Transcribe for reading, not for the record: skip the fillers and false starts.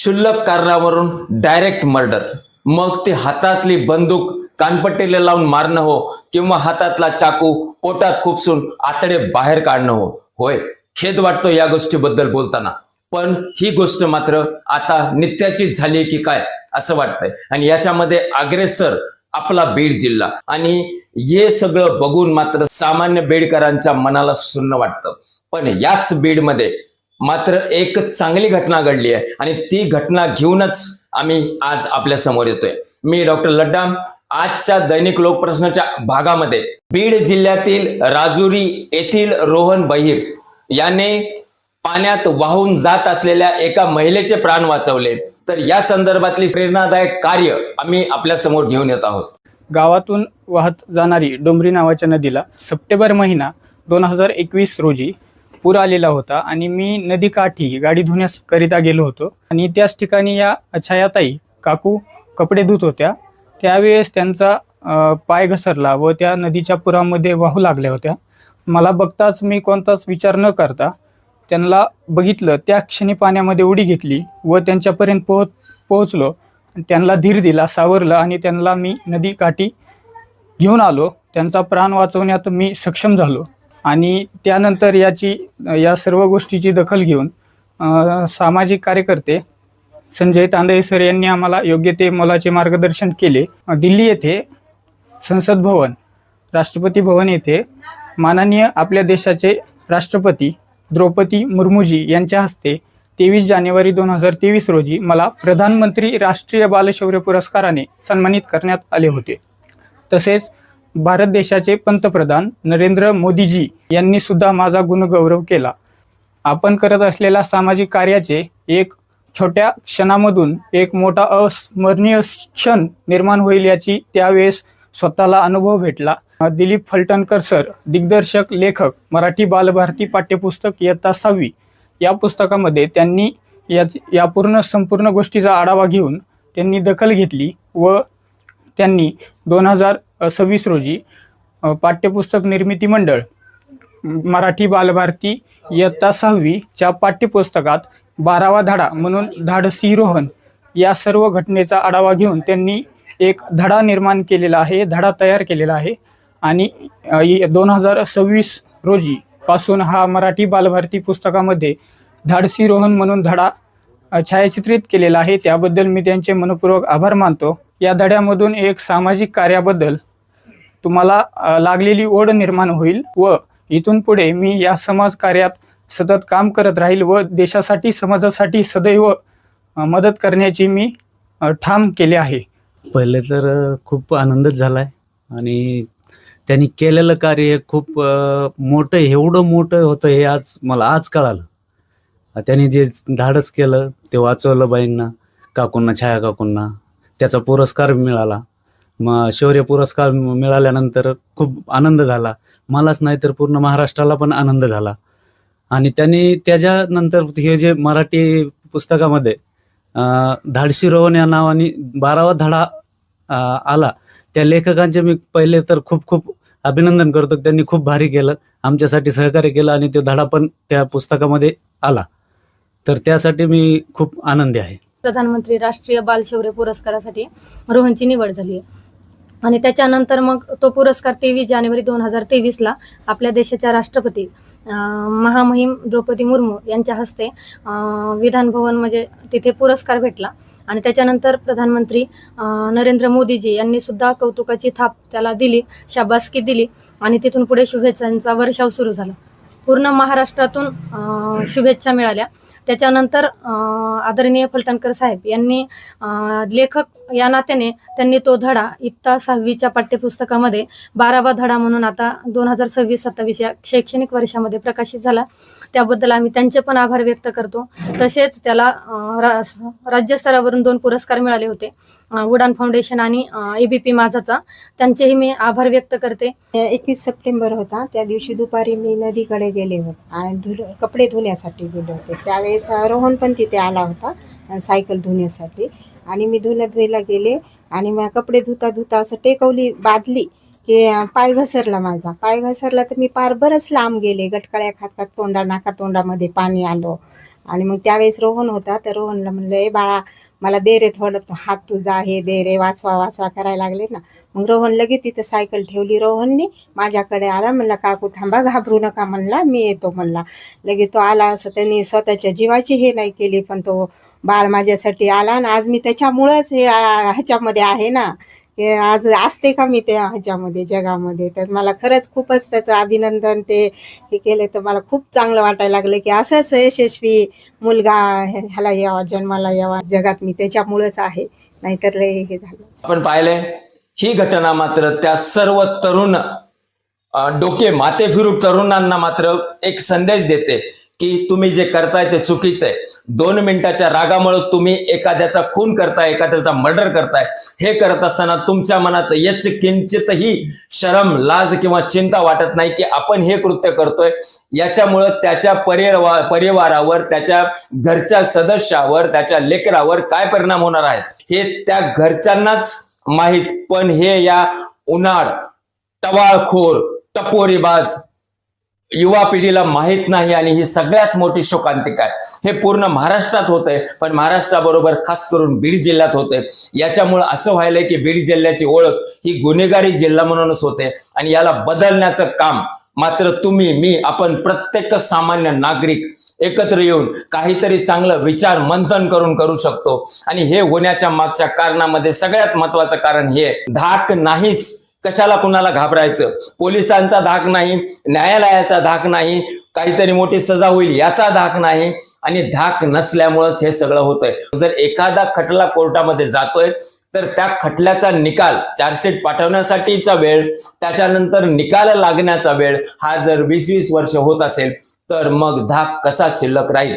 क्षुल्लक कारणावरून direct murder, मग ते हातातली बंदूक कानपट्टीला लावून मारणं हो किंवा हातातला चाकू पोटात खुपसून आतडे बाहेर काढणं हो. होय, खेद वाटतो या गोष्टीबद्दल बोलताना, पण ही गोष्ट मात्र आता नित्याचीच झाली की काय असं वाटतंय. आणि याच्यामध्ये अग्रेसर आपला बीड जिल्हा. आणि हे सगळं बघून मात्र सामान्य बीडकरांच्या मनाला सुन्न वाटतं. पण याच बीडमध्ये मात्र एक चांगली घटना घडली आहे आणि ती घटना घेऊनच आम्ही आज आपल्या समोर येतोय. मी डॉक्टर लड्डा. आजच्या दैनिक लोकप्रश्नाच्या भागामध्ये बीड जिल्ह्यातील राजुरी येथील रोहन बहिर याने पाण्यात वाहून जात असलेल्या एका महिलेचे प्राण वाचवले. तर या संदर्भातली प्रेरणादायक कार्य आम्ही आपल्या समोर घेऊन येत आहोत. गावातून वाहत जाणारी डोंबरी नावाच्या नदीला सप्टेंबर महिना 2021 रोजी पूर आलेला होता आणि मी नदीकाठी गाडी धुण्याकरिता गेलो होतो आणि त्याच ठिकाणी या छायाताई काकू कपडे धुत होत्या. त्यावेळेस त्यांचा पाय घसरला व त्या नदीच्या पुरामध्ये वाहू लागल्या होत्या. मला बघताच मी कोणताच विचार न करता त्यांना बघितलं. त्या क्षणी पाण्यामध्ये उडी घेतली व त्यांच्यापर्यंत पोहोचलो. त्यांना धीर दिला, सावरलं आणि त्यांना मी नदीकाठी घेऊन आलो. त्यांचा प्राण वाचवण्यात मी सक्षम झालो. आणि त्यानंतर या सर्व गोष्टीची दखल घेऊन सामाजिक कार्यकर्ते संजय तांदळे सर यांनी आम्हाला योग्य ते मोलाचे मार्गदर्शन केले. दिल्ली येथे संसद भवन, राष्ट्रपती भवन येथे माननीय आपल्या देशाचे राष्ट्रपती द्रौपदी मुर्मूजी यांच्या हस्ते 23 जानेवारी 2023 रोजी मला प्रधानमंत्री राष्ट्रीय बालशौर्य पुरस्काराने सन्मानित करण्यात आले होते. तसेच भारत देशाचे पंतप्रधान नरेंद्र मोदीजी यांनी सुद्धा माझा गुणगौरव केला. आपण करत असलेल्या सामाजिक कार्याचे एक छोट्या क्षणामधून एक मोठा अस्मरणीय क्षण निर्माण होईल याची त्यावेळेस स्वतःला अनुभव भेटला. दिलीप फलटणकर सर, दिग्दर्शक, लेखक, मराठी बालभारती पाठ्यपुस्तक इयत्ता 6वी या पुस्तकामध्ये त्यांनी या संपूर्ण गोष्टीचा आढावा घेऊन त्यांनी दखल घेतली व त्यांनी 2026 रोजी पाठ्यपुस्तक निर्मिती मंडळ मराठी बालभारती इयत्ता 6वी च्या पाठ्यपुस्तकात 12वा धडा म्हणून धाडसी रोहन या सर्व घटनेचा आढावा घेऊन त्यांनी एक धडा निर्माण केलेला आहे, धडा तयार केलेला आहे. आणि 2026 रोजी पासून हा मराठी बालभारती पुस्तकामध्ये धाडसी रोहन म्हणून धडा छायाचित्रित केलेला आहे. त्याबद्दल मी त्यांचे मनपूर्वक आभार मानतो. या धड्यामधून एक सामाजिक कार्याबद्दल तुम्हाला लागलेली ओढ निर्माण होईल व इथून पुढे मी या समाज कार्यात सतत काम करत राहील व देशासाठी, समाजासाठी सदैव मदत करण्याची मी ठाम केले आहे. पहिले तर खूप आनंदच झाला आहे आणि त्यांनी केलेलं कार्य खूप मोठं, एवढं मोठं होतं हे मला आज कळालं. त्यांनी जे धाडस केलं ते वाचवलं बाईंना, काकूंना, छाया काकूंना. त्याचा पुरस्कार मिळाला. मग शौर्य पुरस्कार मिळाल्यानंतर खूप आनंद झाला. मलाच नाही तर पूर्ण महाराष्ट्राला पण आनंद झाला. आणि त्यांनी त्याच्यानंतर हे जे मराठी पुस्तकामध्ये धाडसी रोहन या नावाने 12वा धडा आला, त्या लेखकांचे मी पहिले तर खूप खूप अभिनंदन करतो. त्यांनी खूप भारी केलं, आमच्यासाठी सहकार्य केलं आणि तो धडा पण त्या पुस्तकामध्ये आला. तर त्यासाठी मी खूप आनंदी आहे. प्रधानमंत्री राष्ट्रीय बालशौर्य पुरस्कारासाठी रोहनची निवड झाली आहे आणि त्याच्यानंतर मग तो पुरस्कार 23 जानेवारी 2023 आपल्या देशाच्या राष्ट्रपती महामहिम द्रौपदी मुर्मू यांच्या हस्ते विधान भवन म्हणजे तिथे पुरस्कार भेटला. आणि त्याच्यानंतर प्रधानमंत्री नरेंद्र मोदीजी यांनी सुद्धा कौतुकाची थाप त्याला दिली, शाबासकी दिली आणि तिथून पुढे शुभेच्छांचा वर्षाव सुरू झाला. पूर्ण महाराष्ट्रातून शुभेच्छा मिळाल्या. त्याच्यानंतर आदरणीय फलटणकर साहेब यांनी लेखक या नात्याने त्यांनी तो धडा इयत्ता 6वीच्या पाठ्यपुस्तकामध्ये 12वा धडा म्हणून आता 2026-27 या शैक्षणिक वर्षामध्ये प्रकाशित झाला. त्याबद्दल आम्ही त्यांचे पण आभार व्यक्त करतो. तसेच त्याला राज्यस्तरावरून 2 पुरस्कार मिळाले होते, उडान फाउंडेशन आणि ABP माझाचा. त्यांचेही मी आभार व्यक्त करते. 21 सप्टेंबर होता. त्या दिवशी दुपारी मी नदीकडे गेले होते आणि कपडे धुण्यासाठी गेले होते. त्यावेळेस रोहन पण तिथे आला होता सायकल धुण्यासाठी आणि मी धुयला गेले आणि मग कपडे धुता असं टेकवली बादली की पाय घसरला. माझा पाय घसरला तर मी पार बरंच लांब गेले. गटकळ्या खात तोंडामध्ये पाणी आलं आणि मग त्यावेळेस रोहन होता, तर रोहनला म्हणलं, ए बाळा मला दे रे थोडं, हात तुझा हे दे रे, वाचवा वाचवा करायला लागले ना. मग रोहन लगेच तिथं सायकल ठेवली रोहनने, माझ्याकडे आला, म्हणला काकू थांबा, घाबरू नका म्हणला, मी येतो म्हणला. लगेच तो आला. असं त्यांनी स्वतःच्या जीवाची हे नाही केली, पण तो बाळ माझ्यासाठी आला. आणि आज मी त्याच्यामुळंच हे ह्याच्यामध्ये आहे ना, हे आज असते का मी त्या ह्याच्यामध्ये जगामध्ये. तर मला खरंच खूपच त्याचं अभिनंदन ते हे केलं, तर मला खूप चांगलं वाटायला लागलं की असंच यशस्वी मुलगा ह्याला यावा, जन्माला यावा जगात. मी त्याच्यामुळंच आहे, नाहीतर लय हे झालं. आपण पाहिलंय ही घटना मात्र त्या सर्व तरुण डोके माथे फिरू तरुणांना मात्र एक संदेश देते की तुम्ही जे करताय ते चुकीचं आहे. 2 मिनिटाच्या रागामुळे तुम्ही एखाद्याचा खून करताय, एखाद्याचा मर्डर करताय. हे करत असताना तुमच्या मनात याची किंचितही शरम, लाज किंवा चिंता वाटत नाही की आपण हे कृत्य करतोय. याच्यामुळं त्याच्या परिवारावर, त्याच्या घरच्या सदस्यावर, त्याच्या लेकरावर काय परिणाम होणार आहेत हे त्या घरच्यांनाच माहीत. पण हे या उन्हाळ, टवाळखोर, टपोरीबाज युवा पिढीला माहीत नाही. आणि ही सगळ्यात मोठी शोकांतिका आहे. हे पूर्ण महाराष्ट्रात होतंय, पण महाराष्ट्राबरोबर खास करून बीड जिल्ह्यात होतंय. याच्यामुळे असं व्हायलंय की बीड जिल्ह्याची ओळख ही गुन्हेगारी जिल्हा म्हणूनच होते. आणि याला बदलण्याचं काम मात्र तुम्ही, मी, आपण प्रत्येक सामान्य नागरिक एकत्र येऊन काहीतरी चांगलं विचार मंथन करून करू शकतो. आणि हे होण्याच्या मागच्या कारणामध्ये सगळ्यात महत्वाचं कारण हे धाक नाहीच. कशाला कुणाला घाबरायचं? पोलिसांचा धाक नाही, न्यायालयाचा धाक नाही, काहीतरी मोठी सजा होईल याचा धाक नाही. आणि धाक नसल्यामुळेच हे सगळं होतंय. जर एखादा खटला कोर्टामध्ये जातोय तर त्या खटल्याचा निकाल, चार्जशीट पाठवण्यासाठीचा वेळ, त्याच्यानंतर निकाल लागण्याचा वेळ हा जर 20-20 वर्ष होत असेल तर मग धाक कसा शिल्लक राहील?